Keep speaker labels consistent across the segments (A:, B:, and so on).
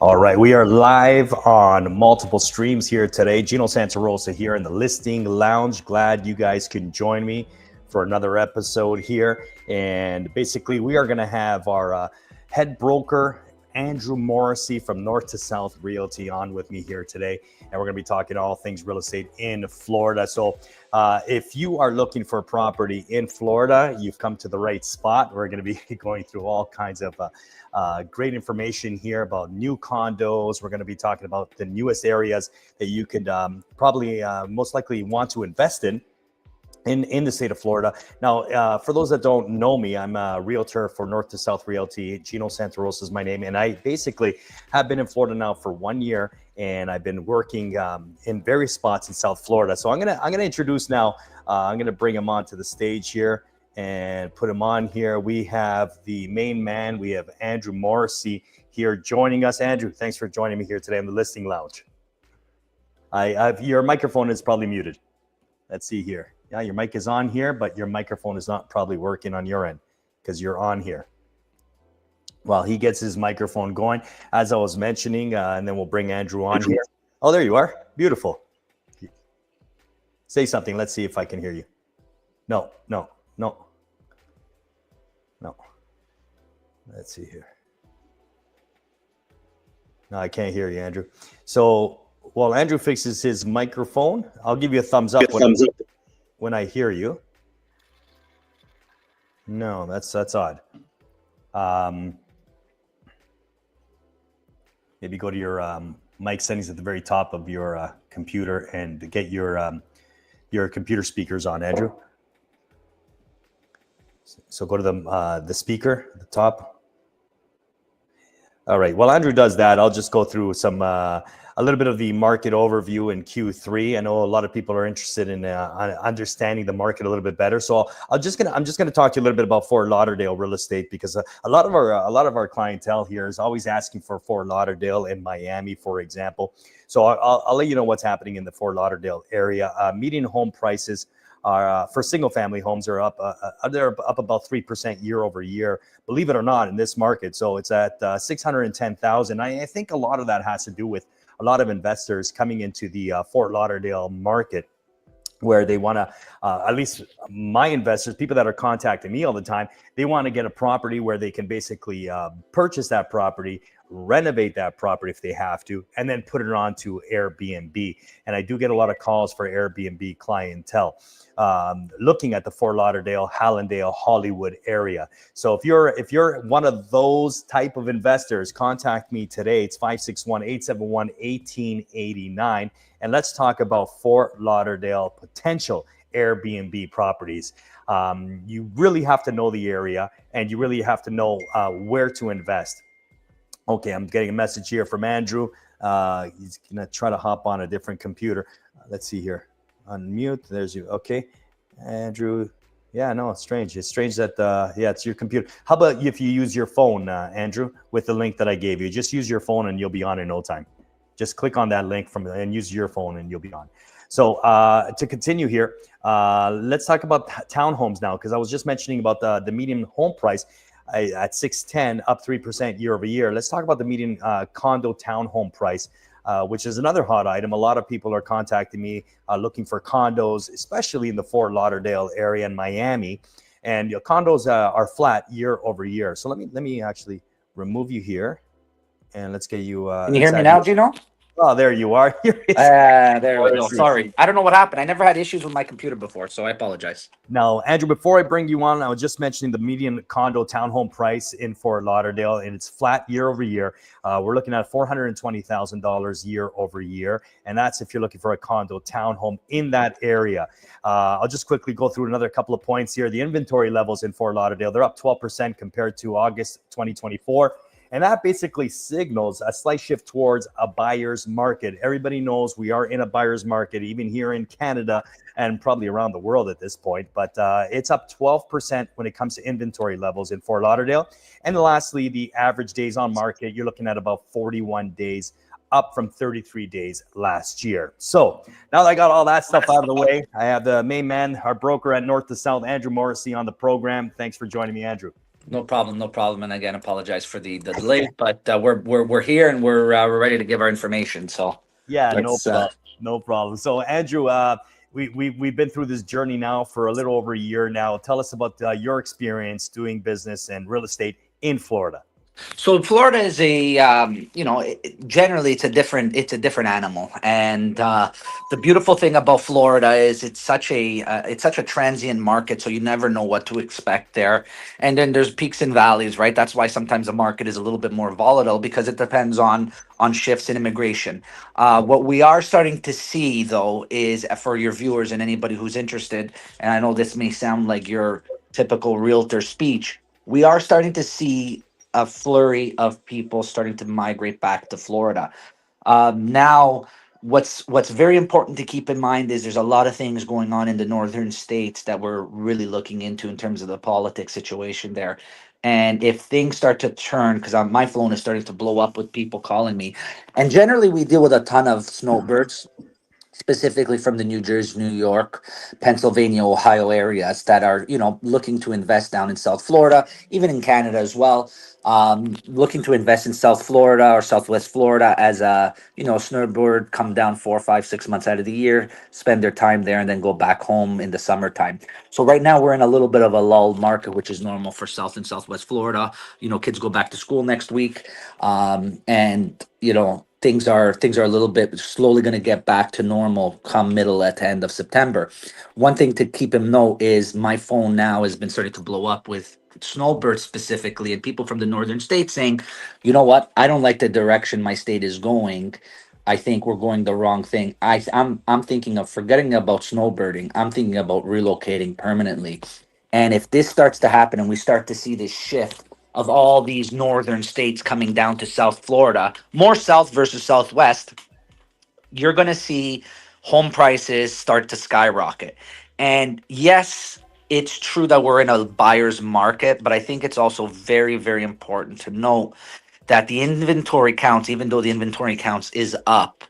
A: All right, we are live on multiple streams here today. Gino Santarossa here in the Listing Lounge. Glad you guys can join me for another episode here. And basically, we are going to have our head broker, Andrew Moresi from North2South Realty on with me here today. And we're going to be talking all things real estate in Florida. So if you are looking for a property in Florida, you've come to the right spot. We're going to be going through all kinds of great information here about new condos. We're going to be talking about the newest areas that you could probably most likely want to invest in the state of Florida. Now, for those that don't know me, I'm a realtor for North2South Realty. Gino Santarossa is my name, and I basically have been in Florida now for 1 year, and I've been working in various spots in South Florida. So I'm gonna introduce now. I'm gonna bring him onto the stage here and put him on here. We have the main man. We have Andrew Moresi here joining us. Andrew, thanks for joining me here today in the Listing Lounge. Your microphone is probably muted. Let's see here. Yeah, your mic is on here, but your microphone is not probably working on your end because you're on here. While he gets his microphone going, as I was mentioning, and then we'll bring Andrew on here. Oh, there you are. Beautiful. Say something. Let's see if I can hear you. No. Let's see here. No, I can't hear you, Andrew. So while Andrew fixes his microphone, I'll give you a thumbs up. When I hear you. No, that's odd. Maybe go to your mic settings at the very top of your computer and get your computer speakers on, Andrew. So go to the speaker at the top. All right. While Andrew does that, I'll just go through some a little bit of the market overview in Q3. I know a lot of people are interested in understanding the market a little bit better. So I'm just gonna talk to you a little bit about Fort Lauderdale real estate, because a lot of our clientele here is always asking for Fort Lauderdale and Miami, for example. So I'll let you know what's happening in the Fort Lauderdale area. Median home prices are for single family homes are up. They're up about 3% year over year, believe it or not, in this market. So it's at 610,000. I think a lot of that has to do with a lot of investors coming into the Fort Lauderdale market, where they want to, at least my investors, people that are contacting me all the time, they want to get a property where they can basically purchase that property, renovate that property if they have to, and then put it onto Airbnb. And I do get a lot of calls for Airbnb clientele looking at the Fort Lauderdale, Hallandale, Hollywood area. So if you're one of those type of investors, contact me today. It's 561-871-1889. And let's talk about Fort Lauderdale potential Airbnb properties. You really have to know the area, and you really have to know where to invest. Okay, I'm getting a message here from Andrew. He's going to try to hop on a different computer. Let's see here. Unmute. There's you. Okay, Andrew. Yeah, no, it's strange. It's strange that, it's your computer. How about if you use your phone, Andrew, with the link that I gave you? Just use your phone and you'll be on in no time. Just click on that link and use your phone and you'll be on. So to continue here, let's talk about townhomes now, because I was just mentioning about the median home price at 610, up 3% year over year. Let's talk about the median condo townhome price, which is another hot item. A lot of people are contacting me looking for condos, especially in the Fort Lauderdale area and Miami. And condos are flat year over year. So let me actually remove you here, and let's get you.
B: Can you hear me now, Gino?
A: Oh, there you are.
B: There we go. Sorry. I don't know what happened. I never had issues with my computer before, so I apologize.
A: Now, Andrew, before I bring you on, I was just mentioning the median condo townhome price in Fort Lauderdale, and it's flat year over year. We're looking at $420,000 year over year, and that's if you're looking for a condo townhome in that area. I'll just quickly go through another couple of points here. The inventory levels in Fort Lauderdale, they're up 12% compared to August 2024. And that basically signals a slight shift towards a buyer's market. Everybody knows we are in a buyer's market, even here in Canada and probably around the world at this point. But it's up 12% when it comes to inventory levels in Fort Lauderdale. And lastly, the average days on market, you're looking at about 41 days, up from 33 days last year. So now that I got all that stuff out of the way, I have the main man, our broker at North2South, Andrew Moresi, on the program. Thanks for joining me, Andrew.
B: No problem, no problem. And again, apologize for the delay, but we're here and we're ready to give our information. So
A: Yeah, no
B: let's.
A: problem. No problem. So, Andrew, we've been through this journey now for a little over a year now. Tell us about your experience doing business and real estate in Florida.
B: So Florida is generally it's a different animal, and the beautiful thing about Florida is it's such a transient market, so you never know what to expect there. And then there's peaks and valleys, right? That's why sometimes the market is a little bit more volatile because it depends on shifts in immigration. What we are starting to see, though, is for your viewers and anybody who's interested, and I know this may sound like your typical realtor speech, we are starting to see a flurry of people starting to migrate back to Florida. Now, what's very important to keep in mind is there's a lot of things going on in the northern states that we're really looking into in terms of the politics situation there. And if things start to turn, because my phone is starting to blow up with people calling me, and generally we deal with a ton of snowbirds, specifically from the New Jersey, New York, Pennsylvania, Ohio areas that are, looking to invest down in South Florida, even in Canada as well. Looking to invest in South Florida or Southwest Florida as a, snowbird, come down 4, 5, 6 months out of the year, spend their time there, and then go back home in the summertime. So right now we're in a little bit of a lull market, which is normal for South and Southwest Florida. Kids go back to school next week, and things are a little bit slowly going to get back to normal come middle at the end of September. One thing to keep in note is my phone now has been starting to blow up with snowbirds specifically and people from the northern states saying, you know what, I don't like the direction my state is going. I think we're going the wrong thing. I'm thinking of forgetting about snowbirding. I'm thinking about relocating permanently. And if this starts to happen and we start to see this shift of all these northern states coming down to South Florida, more south versus southwest, you're going to see home prices start to skyrocket. And yes, it's true that we're in a buyer's market, but I think it's also very, very important to note that the inventory counts, even though the inventory counts is up,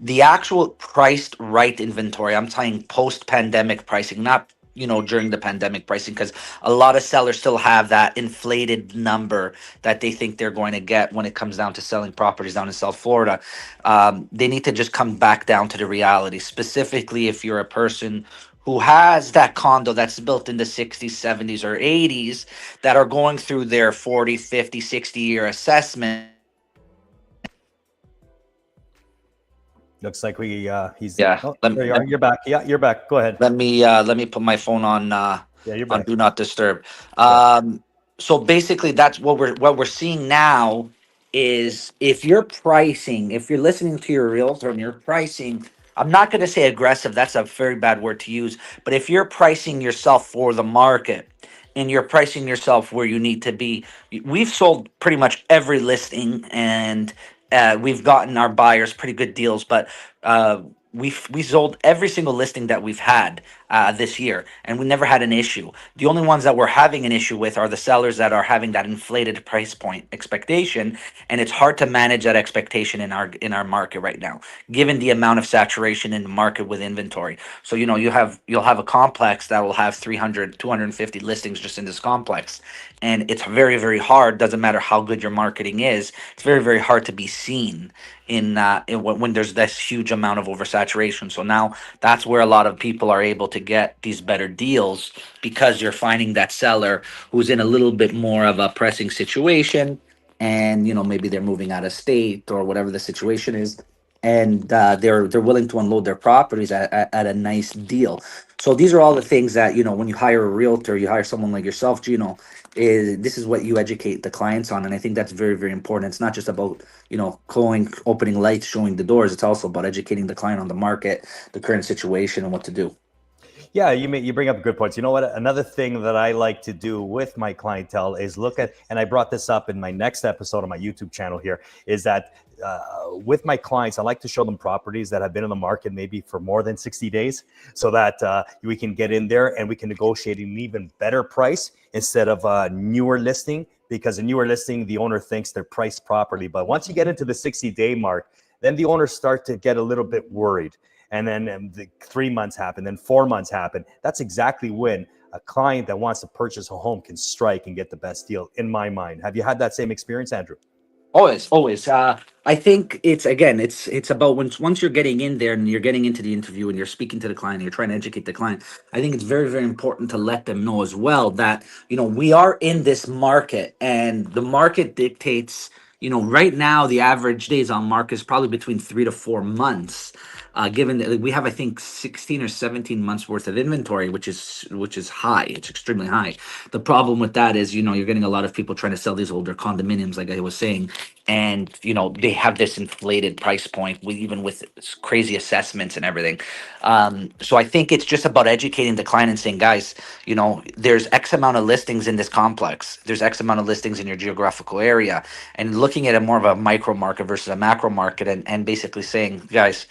B: the actual priced right inventory, I'm saying post pandemic pricing, not during the pandemic pricing, because a lot of sellers still have that inflated number that they think they're going to get when it comes down to selling properties down in South Florida. They need to just come back down to the reality, specifically if you're a person who has that condo that's built in the 60s, 70s, or 80s that are going through their 40, 50, 60-year assessment.
A: Looks like he's.
B: Yeah,
A: Oh, there you are. You're back. Yeah, you're back. Go ahead.
B: let me put my phone on
A: Yeah, you're
B: on
A: back.
B: do not disturb.
A: Okay.
B: So basically, that's what we're seeing now is if you're listening to your realtor and you're pricing. I'm not going to say aggressive. That's a very bad word to use. But if you're pricing yourself for the market and you're pricing yourself where you need to be, we've sold pretty much every listing and we've gotten our buyers pretty good deals. But uh, we sold every single listing that we've had this year, and we never had an issue. The only ones that we're having an issue with are the sellers that are having that inflated price point expectation, and it's hard to manage that expectation in our market right now, given the amount of saturation in the market with inventory. So you'll have a complex that will have 300, 250 listings just in this complex, and it's very, very hard. Doesn't matter how good your marketing is, it's very, very hard to be seen when there's this huge amount of oversaturation. So now that's where a lot of people are able to get these better deals, because you're finding that seller who's in a little bit more of a pressing situation, and maybe they're moving out of state or whatever the situation is, and they're willing to unload their properties at a nice deal. So these are all the things that when you hire a realtor, you hire someone like yourself, Gino. This is what you educate the clients on, and I think that's very, very important. It's not just about calling, opening lights, showing the doors. It's also about educating the client on the market, the current situation, and what to do.
A: Yeah, you bring up good points. You know what? Another thing that I like to do with my clientele is look at, and I brought this up in my next episode on my YouTube channel here, is that with my clients, I like to show them properties that have been in the market maybe for more than 60 days, so that we can get in there and we can negotiate an even better price instead of a newer listing, because a newer listing, the owner thinks they're priced properly. But once you get into the 60-day mark, then the owners start to get a little bit worried. And then the 3 months happen, then 4 months happen. That's exactly when a client that wants to purchase a home can strike and get the best deal, in my mind. Have you had that same experience, Andrew?
B: Always, always. I think it's again, it's about once you're getting in there and you're getting into the interview and you're speaking to the client and you're trying to educate the client. I think it's very, very important to let them know as well that we are in this market and the market dictates. Right now the average days on market is probably between 3 to 4 months. Given that we have, I think, 16 or 17 months worth of inventory, which is high. It's extremely high. The problem with that is, you're getting a lot of people trying to sell these older condominiums, like I was saying, and they have this inflated price point with even with crazy assessments and everything. So I think it's just about educating the client and saying, guys, there's X amount of listings in this complex. There's X amount of listings in your geographical area, and looking at it more of a micro market versus a macro market, and basically saying, guys,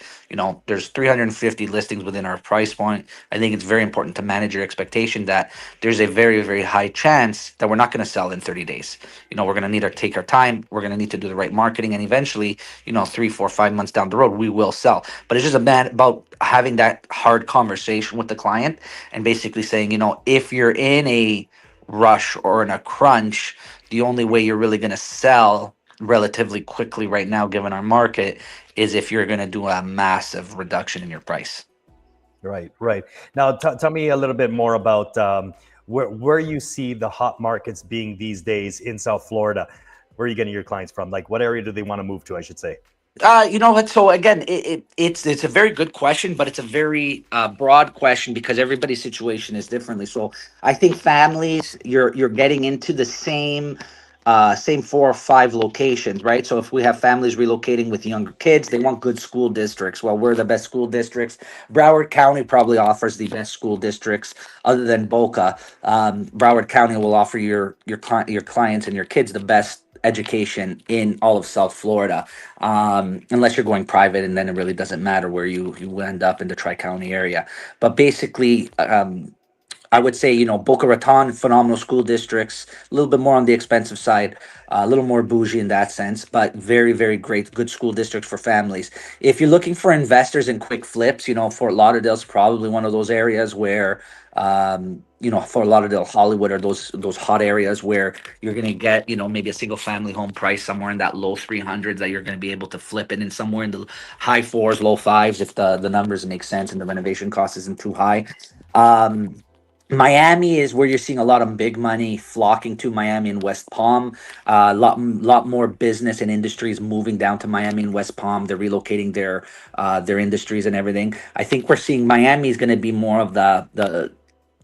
B: there's 350 listings within our price point. I think it's very important to manage your expectation that there's a very, very high chance that we're not going to sell in 30 days. We're going to need to take our time. We're going to need to do the right marketing. And eventually, 3, 4, 5 months down the road, we will sell. But it's just about having that hard conversation with the client and basically saying, if you're in a rush or in a crunch, the only way you're really going to sell relatively quickly right now, given our market, is if you're going to do a massive reduction in your price.
A: Right, right. Now, tell me a little bit more about where you see the hot markets being these days in South Florida. Where are you getting your clients from? Like, what area do they want to move to, I should say?
B: You know what? So again, it's a very good question, but it's a very broad question because everybody's situation is differently. So I think families, you're getting into the same 4 or 5 locations, right? So if we have families relocating with younger kids, they want good school districts. Well, we're the best school districts. Broward County probably offers the best school districts, other than Boca. Broward County will offer your clients and your kids the best education in all of South Florida, unless you're going private, and then it really doesn't matter where you end up in the Tri County area. But basically, I would say, Boca Raton, phenomenal school districts, a little bit more on the expensive side, a little more bougie in that sense, but very, very great, good school districts for families. If you're looking for investors and quick flips, Fort Lauderdale's probably one of those areas where, Fort Lauderdale, Hollywood are those hot areas where you're going to get, maybe a single family home price somewhere in that low 300s that you're going to be able to flip it in somewhere in the high fours, low fives, if the numbers make sense and the renovation cost isn't too high. Um, Miami is where you're seeing a lot of big money flocking to Miami and West Palm. A lot more business and industries moving down to Miami and West Palm. They're relocating their industries and everything. I think we're seeing Miami is going to be more of the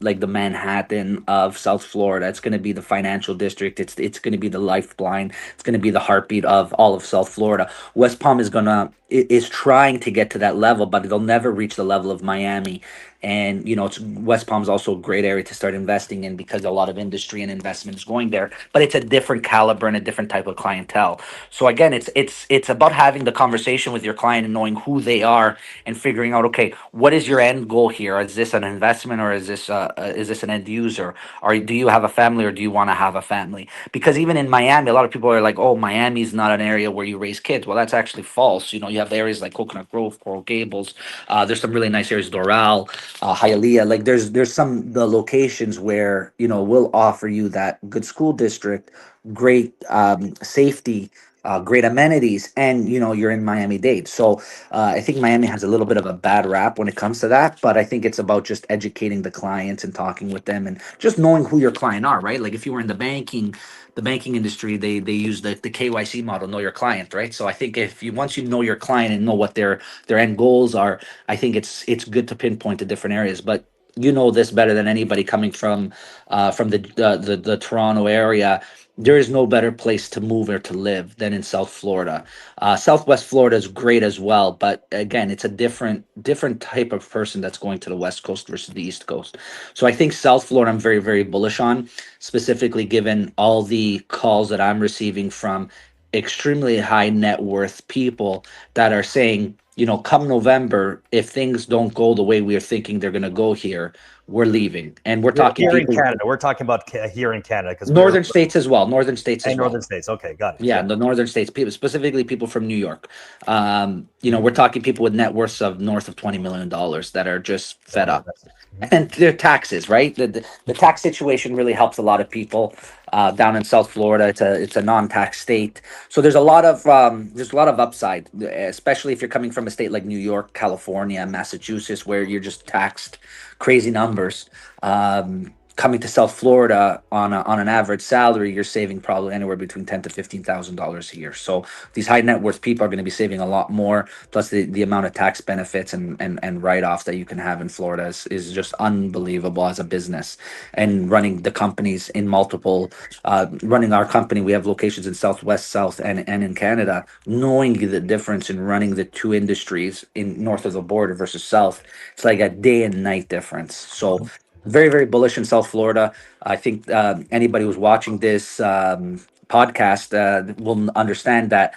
B: like the Manhattan of South Florida. It's going to be the financial district. It's going to be the lifeline. It's going to be the heartbeat of all of South Florida. West Palm is trying to get to that level, but it'll never reach the level of Miami. And West Palm's also a great area to start investing in because a lot of industry and investment is going there. But it's a different caliber and a different type of clientele. So again, it's about having the conversation with your client and knowing who they are and figuring out, okay, what is your end goal here? Is this an investment, or is this an end user? Or do you have a family, or do you want to have a family? Because even in Miami, a lot of people are like, oh, Miami's not an area where you raise kids. Well, that's actually false. You have areas like Coconut Grove, Coral Gables. There's some really nice areas, Doral, Hialeah. Like there's some the locations where will offer you that good school district, great safety, great amenities, and you're in Miami-Dade. So I think Miami has a little bit of a bad rap when it comes to that, but I think it's about just educating the clients and talking with them and just knowing who your client are, right? Like if you were in the banking industry, they use the KYC model, know your client, right? So I think if you once you know your client and know what their end goals are, I think it's good to pinpoint the different areas. But you know this better than anybody coming from the Toronto area. There is no better place to move or to live than in South Florida. Southwest Florida is great as well, but again, it's a different type of person that's going to the West Coast versus the East Coast. So I think South Florida, I'm very, very bullish on, specifically given all the calls that I'm receiving from extremely high net worth people that are saying, come November, if things don't go the way we are thinking they're going to go here, we're leaving. And we're
A: Here,
B: talking
A: here in
B: people,
A: Canada, we're talking about here in Canada because we're
B: northern states as well, northern states
A: in
B: as well.
A: northern states. Okay, got it.
B: Yeah,
A: Yeah.
B: the northern states, people, specifically people from New York. We're talking people with net worths of north of $20 million that are just fed
A: Very
B: up,
A: impressive. Mhm.
B: and their taxes, right? The tax situation really helps a lot of people down in South Florida. It's a non-tax state, so there's a lot of upside, especially if you're coming from a state like New York, California, Massachusetts, where you're just taxed crazy numbers. Coming to South Florida on an average salary, you're saving probably anywhere between $10,000 to $15,000 a year. So these high net worth people are going to be saving a lot more. Plus the amount of tax benefits and write offs that you can have in Florida is just unbelievable as a business. And running the companies in multiple, running our company, we have locations in Southwest, South, and in Canada. Knowing the difference in running the two industries in north of the border versus south, it's like a day and night difference. So very, very bullish in South Florida. I think anybody who's watching this podcast will understand that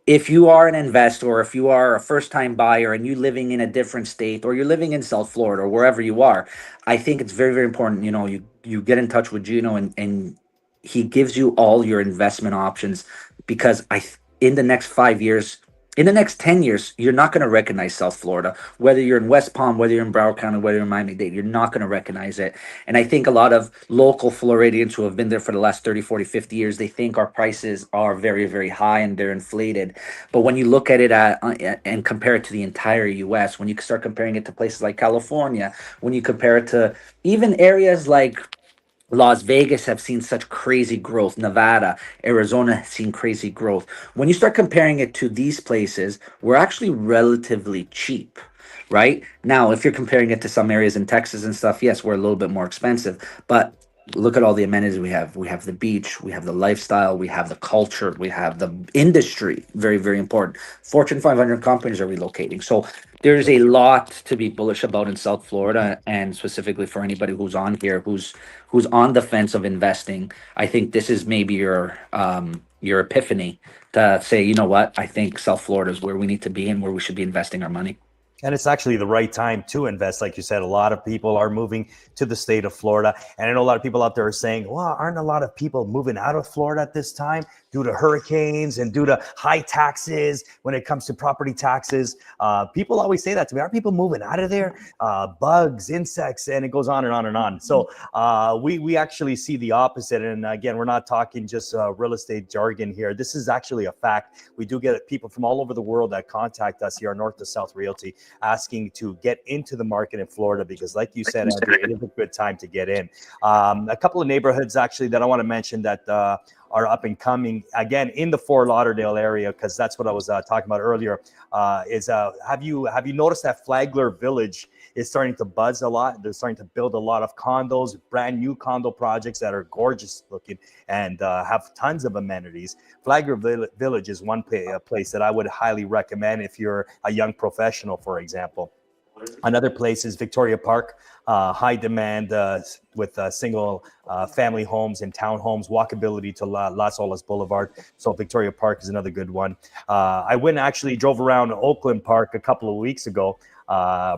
B: if you are an investor, or if you are a first time buyer and you living in a different state, or you're living in South Florida or wherever you are, I think it's very, very important. You get in touch with Gino, and he gives you all your investment options, because in the next 5 years, in the next 10 years, you're not going to recognize South Florida, whether you're in West Palm, whether you're in Broward County, whether you're in Miami-Dade, you're not going to recognize it. And I think a lot of local Floridians who have been there for the last 30, 40, 50 years, they think our prices are very, very high and they're inflated. But when you look at it and compare it to the entire US, when you start comparing it to places like California, when you compare it to even areas like Las Vegas have seen such crazy growth. Nevada, Arizona has seen crazy growth. When you start comparing it to these places, we're actually relatively cheap, right? Now, if you're comparing it to some areas in Texas and stuff, yes, we're a little bit more expensive, but look at all the amenities we have. We have the beach, we have the lifestyle, we have the culture, we have the industry. Very, very important. Fortune 500 companies are relocating. So there's a lot to be bullish about in South Florida, and specifically for anybody who's on here, who's on the fence of investing. I think this is maybe your epiphany to say, you know what, I think South Florida is where we need to be and where we should be investing our money.
A: And it's actually the right time to invest. Like you said, a lot of people are moving to the state of Florida. And I know a lot of people out there are saying, well, aren't a lot of people moving out of Florida at this time due to hurricanes and due to high taxes when it comes to property taxes? People always say that to me. Aren't people moving out of there? Bugs, insects, and it goes on and on and on. So we actually see the opposite. And again, we're not talking just real estate jargon here. This is actually a fact. We do get people from all over the world that contact us here at North2South Realty, asking to get into the market in Florida because, like you said, Andrew, it is a good time to get in. A couple of neighborhoods actually that I want to mention that are up and coming again in the Fort Lauderdale area, because that's what I was talking about earlier. Have you noticed that Flagler Village is starting to buzz a lot? They're starting to build a lot of condos, brand new condo projects that are gorgeous looking and have tons of amenities. Flagler Village is one place that I would highly recommend if you're a young professional, for example. Another place is Victoria Park, high demand with single family homes and townhomes, walkability to Las Olas Boulevard. So Victoria Park is another good one. I went actually drove around Oakland Park a couple of weeks ago,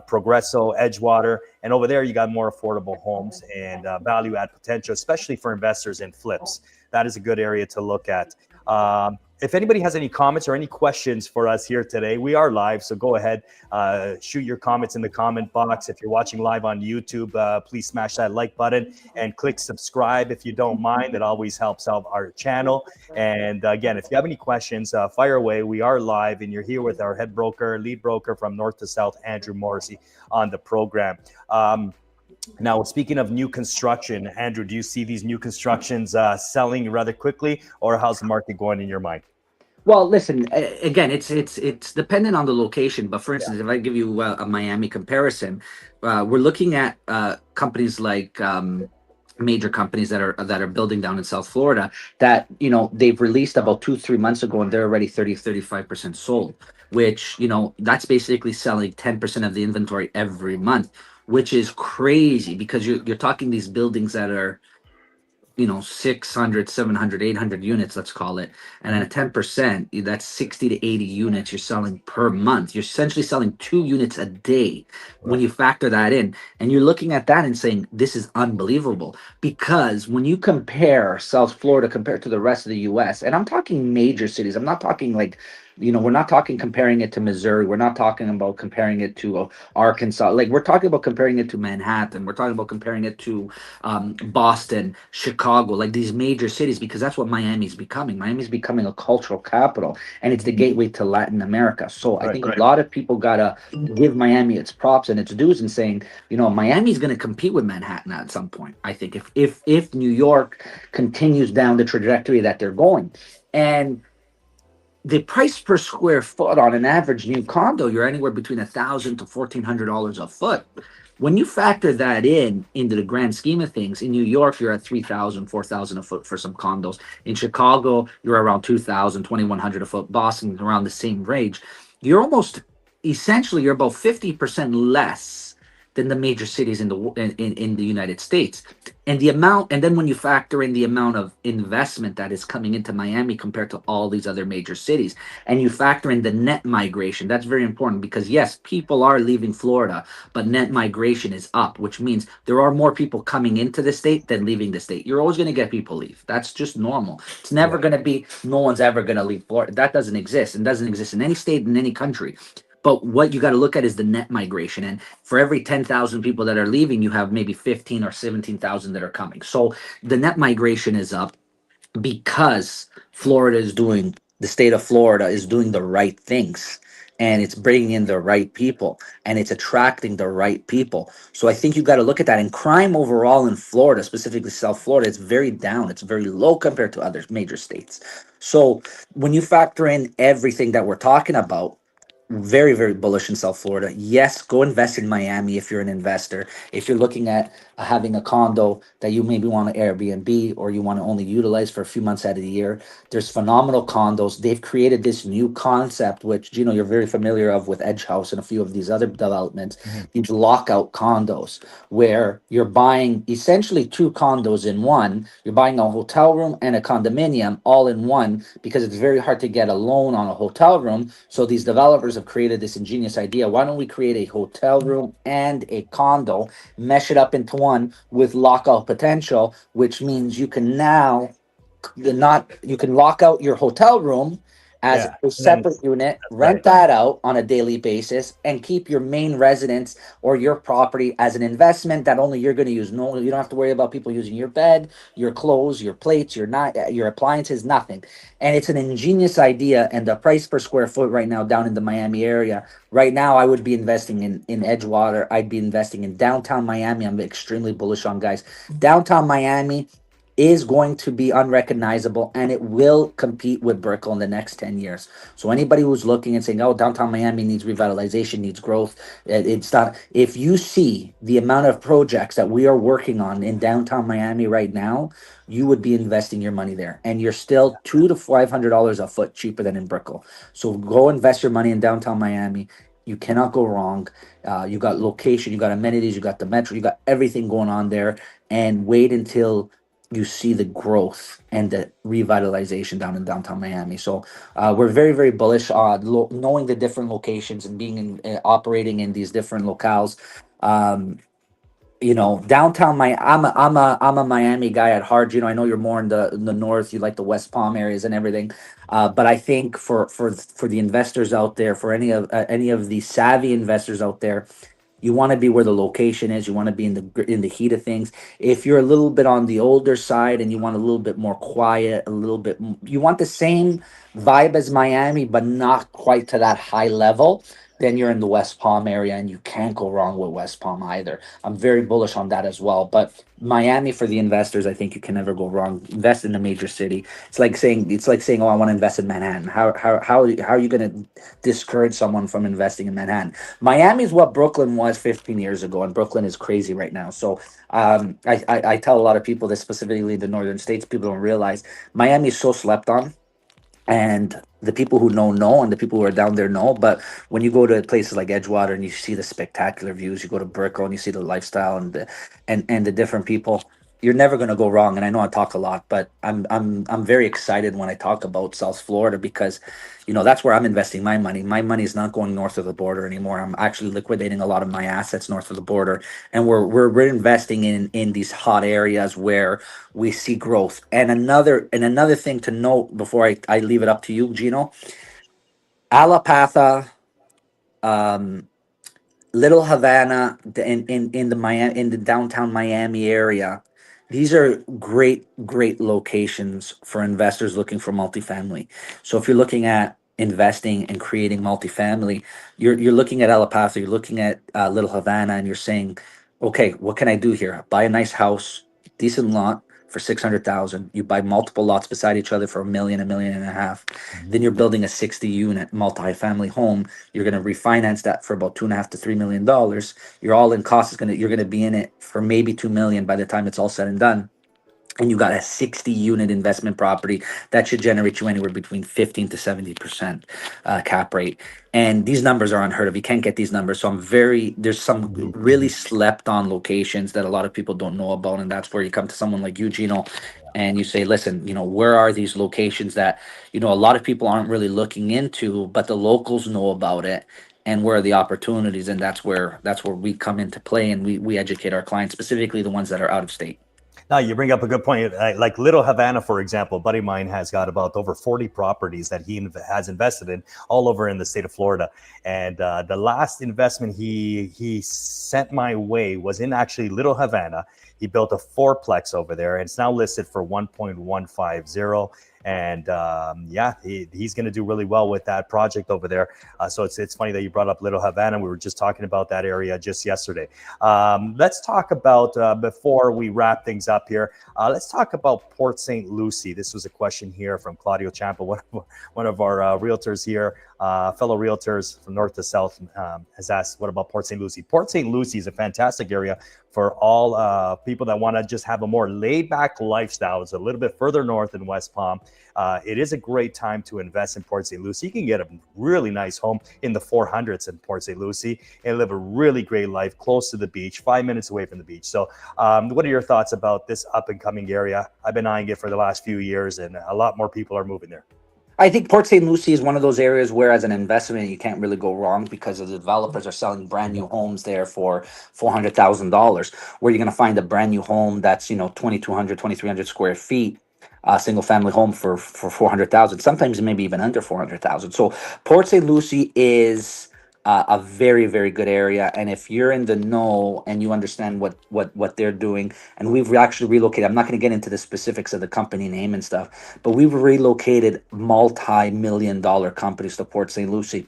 A: Progresso, Edgewater, and over there you got more affordable homes and value add potential, especially for investors in flips. That is a good area to look at. If anybody has any comments or any questions for us here today, we are live, so go ahead, shoot your comments in the comment box. If you're watching live on YouTube, please smash that like button and click subscribe if you don't mind. It always helps out our channel. And again, if you have any questions, fire away. We are live, and you're here with our lead broker from North2South, Andrew Moresi, on the program. Now, speaking of new construction, Andrew, do you see these new constructions selling rather quickly, or how's the market going in your mind?
B: Well, listen, again, it's dependent on the location. But for instance, if I give you a Miami comparison, we're looking at companies like major companies that are building down in South Florida that they've released about 2-3 months ago, and they're already 30-35% sold, which that's basically selling 10% of the inventory every month, which is crazy because you're talking these buildings that are 600, 700, 800 units, let's call it, and then
A: Mhm.
B: at 10%, that's 60 to 80 units you're selling per month. You're essentially selling 2 units a day when
A: Right.
B: you factor that in. And you're looking at that and saying, this is unbelievable. Because when you compare South Florida compared to the rest of the US, and I'm talking major cities, I'm not talking like, we're not talking comparing it to Missouri. We're not talking about comparing it to Arkansas. Like, we're talking about comparing it to Manhattan. We're talking about comparing it to Boston, Chicago, like these major cities, because that's what Miami's becoming. Miami's becoming a cultural capital, and it's the
A: Mhm.
B: gateway to Latin America. So I
A: Right.
B: think a lot of people gotta give Miami its props and its dues and saying, Miami's going to compete with Manhattan at some point. I think if New York continues down the trajectory that they're going, and the price per square foot on an average new condo, you're anywhere between $1,000 to $1,400 a foot. When you factor that in into the grand scheme of things, in New York, you're at 3,000, 4,000 a foot for some condos. In Chicago, you're around 2,000, 2,100 a foot. Boston, around the same range. You're almost essentially you're about 50% less than the major cities in the United States. And the amount, and then when you factor in the amount of investment that is coming into Miami compared to all these other major cities, and you factor in the net migration, that's very important because yes, people are leaving Florida, but net migration is up, which means there are more people coming into the state than leaving the state. You're always going to get people leave. That's just normal. It's never
A: Yeah.
B: going to be, no one's ever going to leave Florida. That doesn't exist and doesn't exist in any state, in any country. But what you got to look at is the net migration. And for every 10,000 people that are leaving, you have maybe 15 or 17,000 that are coming. So the net migration is up because the state of Florida is doing the right things, and it's bringing in the right people, and it's attracting the right people. So I think you got to look at that. And crime overall in Florida, specifically South Florida, it's very down. It's very low compared to other major states. So when you factor in everything that we're talking about, very, very bullish in South Florida. Yes, go invest in Miami if you're an investor. If you're looking at having a condo that you maybe want to Airbnb or you want to only utilize for a few months out of the year, there's phenomenal condos. They've created this new concept, which you're very familiar of with Edge House and a few of these other developments.
A: Mhm.
B: These lockout condos where you're buying essentially two condos in one. You're buying a hotel room and a condominium all in one because it's very hard to get a loan on a hotel room. So these developers have created this ingenious idea. Why don't we create a hotel room and a condo, mesh it up into one with lockout potential, which means you can now not you can lock out your hotel room as
A: Yeah.
B: a
A: And then
B: separate unit,
A: right.
B: rent that out on a daily basis, and keep your main residence or your property as an investment that only you're going to use. No, you don't have to worry about people using your bed, your clothes, your plates, your appliances, nothing. And it's an ingenious idea. And the price per square foot right now down in the Miami area, right now, I would be investing in Edgewater. I'd be investing in downtown Miami. I'm extremely bullish on, guys. Downtown Miami is going to be unrecognizable and it will compete with Brickell in the next 10 years. So anybody who's looking and saying, oh, downtown Miami needs revitalization, needs growth, it's not. If you see the amount of projects that we are working on in downtown Miami right now, you would be investing your money there. And you're still $200 to $500 a foot cheaper than in Brickell. So go invest your money in downtown Miami. You cannot go wrong. You got location, you got amenities, you got the metro, you got everything going on there. And wait until you see the growth and the revitalization down in downtown Miami. So we're very, very bullish on knowing the different locations and being operating in these different locales. Um, downtown my I'm a Miami guy at heart. I know you're more in the north. You like the West Palm areas and everything. But I think for the investors out there, for any of the savvy investors out there, you want to be where the location is. You want to be in the heat of things. If you're a little bit on the older side and you want a little bit more quiet, you want the same vibe as Miami, but not quite to that high level. Then you're in the West Palm area, and you can't go wrong with West Palm either. I'm very bullish on that as well. But Miami for the investors, I think you can never go wrong. Invest in a major city. It's like saying, oh, I want to invest in Manhattan. How are you going to discourage someone from investing in Manhattan? Miami is what Brooklyn was 15 years ago, and Brooklyn is crazy right now. So I tell a lot of people that specifically the northern states, people don't realize Miami is so slept on, and the people who know, and the people who are down there know. But when you go to places like Edgewater and you see the spectacular views, you go to Brickell and you see the lifestyle and the different people. you're never going to go wrong. And I know I talk a lot, but I'm very excited when I talk about South Florida because, that's where I'm investing my money. My money is not going north of the border anymore. I'm actually liquidating a lot of my assets north of the border, and we're investing in these hot areas where we see growth. And another thing to note before I leave it up to you, Gino, Alapatha, um, Little Havana, in the Miami, in the downtown Miami area. These are great locations for investors looking for multifamily. So if you're looking at investing and creating multifamily, you're looking at El Paso, you're looking at Little Havana, and you're saying, okay, what can I do here? Buy a nice house, decent lot for 600,000. You buy multiple lots beside each other for a million and a half.
A: Mhm.
B: Then you're building a 60-unit multifamily home. You're going to refinance that for about 2.5 to $3 million. Your all-in cost is you're gonna be in it for maybe 2 million by the time it's all said and done. And you got a 60-unit investment property that should generate you anywhere between 15 to 70% cap rate. And these numbers are unheard of. You can't get these numbers. So there's some
A: Mhm.
B: really slept on locations that a lot of people don't know about. And that's where you come to someone like you, Gino, and you say, listen, where are these locations that, a lot of people aren't really looking into, but the locals know about it, and where are the opportunities? And that's where we come into play, and we educate our clients, specifically the ones that are out of state.
A: Now you bring up a good point. Like Little Havana, for example, a buddy of mine has got about over 40 properties that he has invested in all over in the state of Florida. And the last investment he sent my way was in actually Little Havana. He built a fourplex over there, and it's now listed for 1.150. And yeah, he's going to do really well with that project over there. So it's funny that you brought up Little Havana. We were just talking about that area just yesterday. Let's talk about, before we wrap things up here, let's talk about Port St. Lucie. This was a question here from Claudio Ciampa, one of our realtors here, fellow realtors from North to South, has asked, what about Port St. Lucie? Port St. Lucie is a fantastic area for all people that want to just have a more laid-back lifestyle. It's a little bit further north in West Palm. It is a great time to invest in Port St. Lucie. You can get a really nice home in the 400s in Port St. Lucie and live a really great life close to the beach, 5 minutes away from the beach. So what are your thoughts about this up-and-coming area? I've been eyeing it for the last few years, and a lot more people are moving there.
B: I think Port St. Lucie is one of those areas where, as an investment, you can't really go wrong because the developers are selling brand new homes there for $400,000. Where you're going to find a brand new home that's 2,200, 2,300 square feet, a single family home for 400,000. Sometimes maybe even under 400,000. So Port St. Lucie is a very very good area, and if you're in the know and you understand what they're doing, and we've actually relocated. I'm not going to get into the specifics of the company name and stuff, but we've relocated multi-million-dollar companies to Port St. Lucie.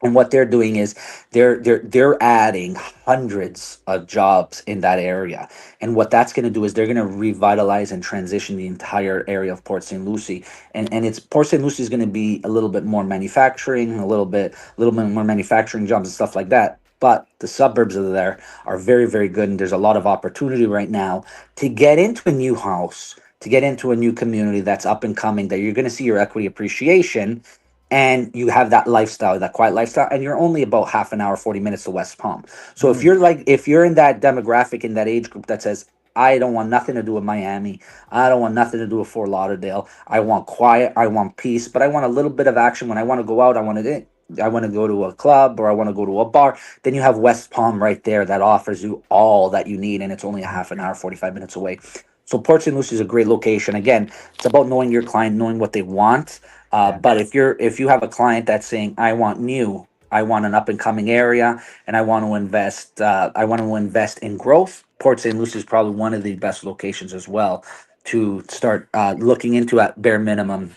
B: And what they're doing is they're adding hundreds of jobs in that area. And what that's going to do is they're going to revitalize and transition the entire area of Port St. Lucie. And it's Port St. Lucie is going to be a little bit more manufacturing, a little bit more manufacturing jobs and stuff like that. But the suburbs of there are very, very good, and there's a lot of opportunity right now to get into a new house, to get into a new community that's up and coming, that you're going to see your equity appreciation, and you have that lifestyle, that quiet lifestyle, and you're only about half an hour, 40 minutes to West Palm. So
A: Mm.
B: if you're in that demographic, in that age group that says, I don't want nothing to do with Miami, I don't want nothing to do with Fort Lauderdale, I want quiet, I want peace, but I want a little bit of action when I want to go out, I want to go to a club, or I want to go to a bar, then you have West Palm right there that offers you all that you need, and it's only a half an hour, 45 minutes away. So Port St. Lucie is a great location. Again, it's about knowing your client, knowing what they want.
A: Yeah.
B: But if you have a client that's saying, I want an up and coming area, and I want to invest in growth, Port St. Lucie is probably one of the best locations as well to start looking into at bare minimum.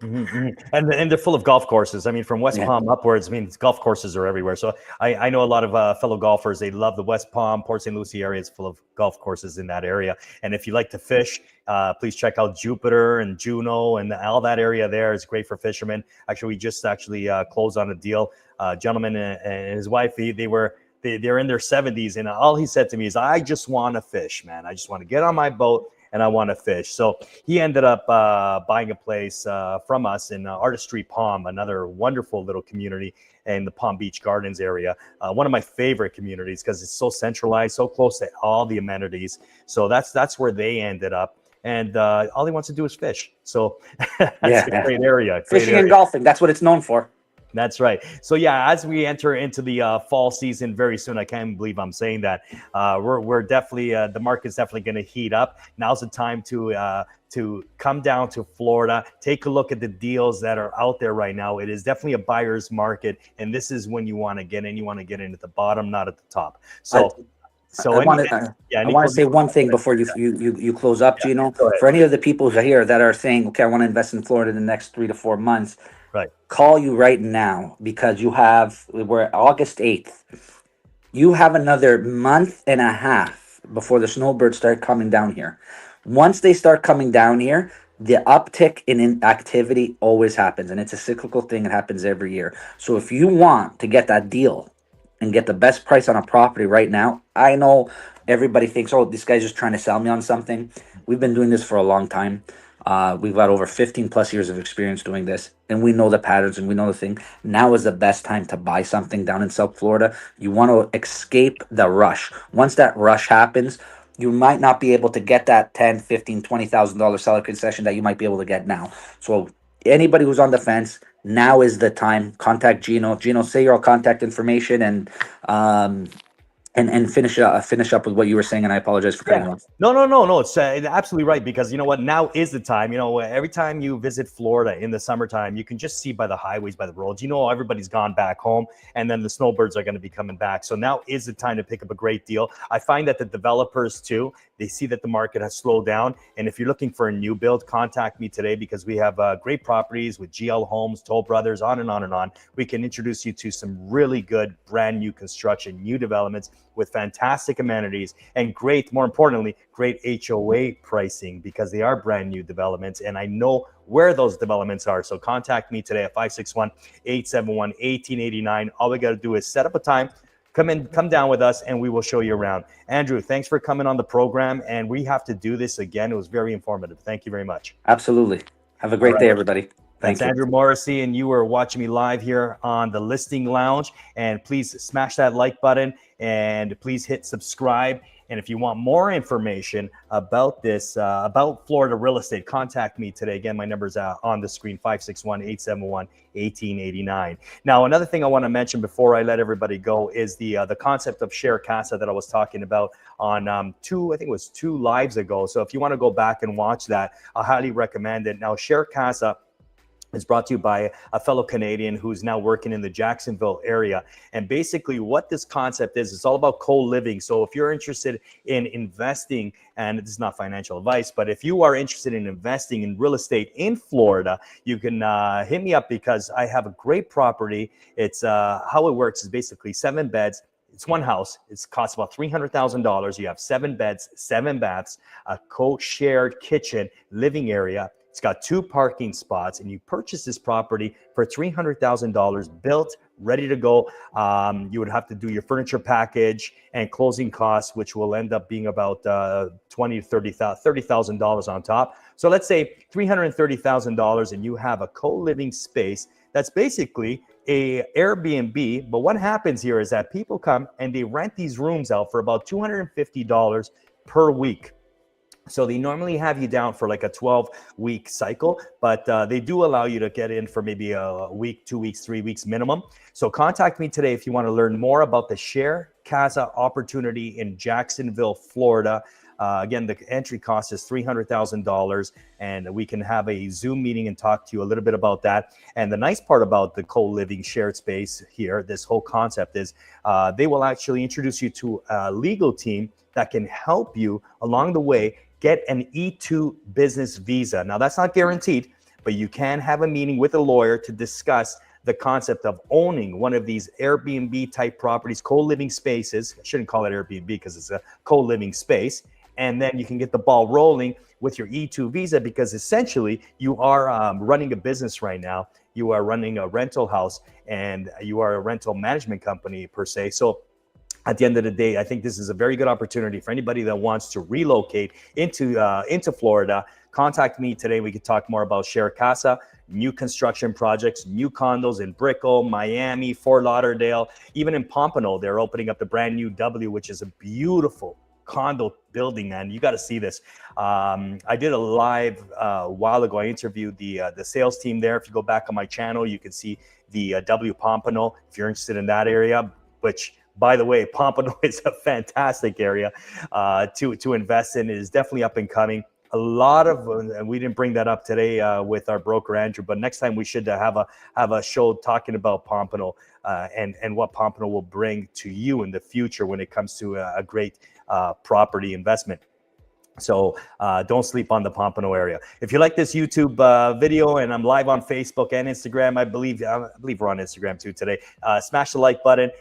A: And they're full of golf courses. I mean, from West
B: Yeah.
A: Palm upwards, I mean, golf courses are everywhere. So I know a lot of fellow golfers. They love the West Palm, Port St. Lucie area. It's full of golf courses in that area. And if you like to fish, please check out Jupiter and Juneau and all that area there. It's great for fishermen. Actually, we just closed on a deal. Gentleman and his wife, they're in their 70s, and all he said to me is, I just want to fish, man. I just want to get on my boat and I want to fish. So he ended up buying a place from us in Artistry Palm, another wonderful little community in the Palm Beach Gardens area. One of my favorite communities because it's so centralized, so close to all the amenities. So that's where they ended up. And all he wants to do is fish. So that's
B: Yeah,
A: a
B: yeah.
A: great area. Great
B: Fishing and
A: area.
B: golfing, that's what it's known for.
A: That's right. So yeah, as we enter into the fall season very soon, I can't believe I'm saying that. We're definitely the market's definitely going to heat up. Now's the time to come down to Florida, take a look at the deals that are out there right now. It is definitely a buyer's market, and this is when you want to get in. You want to get in at the bottom, not at the top.
B: I,
A: So
B: I
A: any
B: want to.
A: yeah,
B: I
A: any
B: want to
A: closing
B: say one
A: comments?
B: thing before you close up,
A: Yeah,
B: Gino.
A: go ahead.
B: For any of the people who are here that are saying, "Okay, I want to invest in Florida in the next 3 to 4 months,"
A: Right.
B: call you right now because we're August 8th. You have another month and a half before the snowbirds start coming down here. Once they start coming down here, the uptick in activity always happens, and it's a cyclical thing. It happens every year. So if you want to get that deal and get the best price on a property right now, I know everybody thinks, "Oh, this guy's just trying to sell me on something." We've been doing this for a long time. We've got over 15 plus years of experience doing this, and we know the patterns and we know the thing. Now is the best time to buy something down in South Florida. You want to escape the rush. Once that rush happens, you might not be able to get that 10, 15, $20,000 seller concession that you might be able to get now. So anybody who's on the fence, now is the time. Contact Gino. Gino, say your contact information um and finish up with what you were saying. And I apologize for cutting
A: Yeah.
B: you off.
A: No. It's absolutely right because you know what? Now is the time. You know, every time you visit Florida in the summertime, you can just see by the highways, by the roads. You know, everybody's gone back home, and then the snowbirds are going to be coming back. So now is the time to pick up a great deal. I find that the developers too, they see that the market has slowed down, and if you're looking for a new build, contact me today because we have great properties with GL Homes, Toll Brothers, on and on and on. We can introduce you to some really good brand new construction, new developments with fantastic amenities and great, more importantly, great HOA pricing because they are brand new developments and I know where those developments are. So contact me today at 561-871-1889. All we got to do is set up a time, come down with us, and we will show you around. Andrew, thanks for coming on the program, and we have to do this again. It was very informative. Thank you very much.
B: Absolutely. Have a
A: All
B: great
A: right.
B: day, everybody.
A: That's
B: Thank you.
A: Andrew Moresi, and you are watching me live here on the Listing Lounge. And please smash that like button and please hit subscribe. And if you want more information about this, about Florida real estate, contact me today. Again, my number is on the screen, 561-871-1889. Now, another thing I want to mention before I let everybody go is the concept of share casa that I was talking about on I think it was 2 lives ago. So if you want to go back and watch that, I highly recommend it. Now, share casa is brought to you by a fellow Canadian who's now working in the Jacksonville area. And basically what this concept is, it's all about co-living. So if you're interested in investing, and this is not financial advice, but if you are interested in investing in real estate in Florida, you can hit me up because I have a great property. It's how it works is basically 7 beds. It's one house. It costs about $300,000. You have 7 beds, 7 baths, a co-shared kitchen, living area. It's got 2 parking spots, and you purchase this property for $300,000, built, ready to go. You would have to do your furniture package and closing costs, which will end up being about $20,000 to $30,000 on top. So let's say $330,000, and you have a co-living space that's basically a Airbnb. But what happens here is that people come and they rent these rooms out for about $250 per week. So they normally have you down for like a 12-week cycle, but they do allow you to get in for maybe a week, 2 weeks, 3 weeks minimum. So contact me today if you want to learn more about the Share Casa opportunity in Jacksonville, Florida. Again, the entry cost is $300,000, and we can have a Zoom meeting and talk to you a little bit about that. And the nice part about the co-living shared space here, this whole concept is they will actually introduce you to a legal team that can help you along the way get an E2 business visa. Now, that's not guaranteed, but you can have a meeting with a lawyer to discuss the concept of owning one of these Airbnb type properties, co-living spaces. I shouldn't call it Airbnb because it's a co-living space. And then you can get the ball rolling with your E2 visa because essentially you are running a business right now. You are running a rental house and you are a rental management company per se. So at the end of the day, I think this is a very good opportunity for anybody that wants to relocate into Florida. Contact me today. We could talk more about Share Casa, new construction projects, new condos in Brickell, Miami, Fort Lauderdale, even in Pompano. They're opening up the brand new W, which is a beautiful condo building, man. You got to see this. I did a live a while ago. I interviewed the sales team there. If you go back on my channel, you can see the W Pompano if you're interested in that area, which, by the way, Pompano is a fantastic area to invest in. It is definitely up and coming. A lot of, and we didn't bring that up today with our broker Andrew, but next time we should have a show talking about Pompano and what Pompano will bring to you in the future when it comes to a great property investment. So don't sleep on the Pompano area. If you like this YouTube video, and I'm live on Facebook and Instagram, I believe we're on Instagram too today. Smash the like button,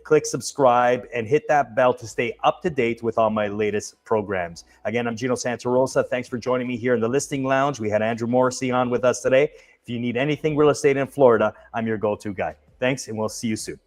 A: click subscribe, and hit that bell to stay up to date with all my latest programs. Again, I'm Gino Santarossa. Thanks for joining me here in the Listing Lounge. We had Andrew Moresi on with us today. If you need anything real estate in Florida, I'm your go-to guy. Thanks, and we'll see you soon.